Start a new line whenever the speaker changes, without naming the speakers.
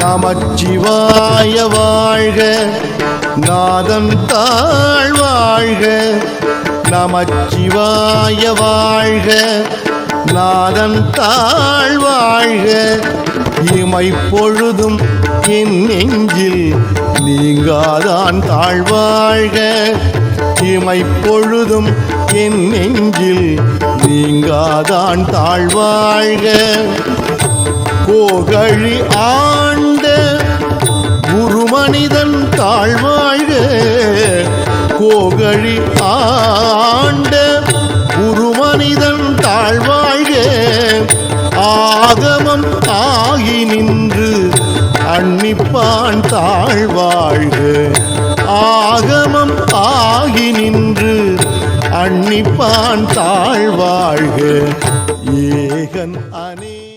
நமச்சிவாய வாழ்க, நாதன் தாழ் வாழ்க. நமச்சிவாய வாழ்க, நாதன் தாழ் வாழ்க. இமைப்பொழுதும் என் நெஞ்சில் நீங்காதான் தாழ்வாழ்க. இமைப்பொழுதும் என் நெஞ்சில் நீங்காதான் தாழ்வாழ்க. கோகழி ஆண்ட குருமனிதன் தாழ்வாழ்க. கோகழி ஆண்ட குருமனிதன் தாழ்வாழ்க. ஆகமம் ஆகி நின்று அன்னிப்பான் தாழ்வாழ்க. ஆகமம் ஆகி நின்று அன்னிப்பான் தாழ்வாழ்க. ஏகன் அனே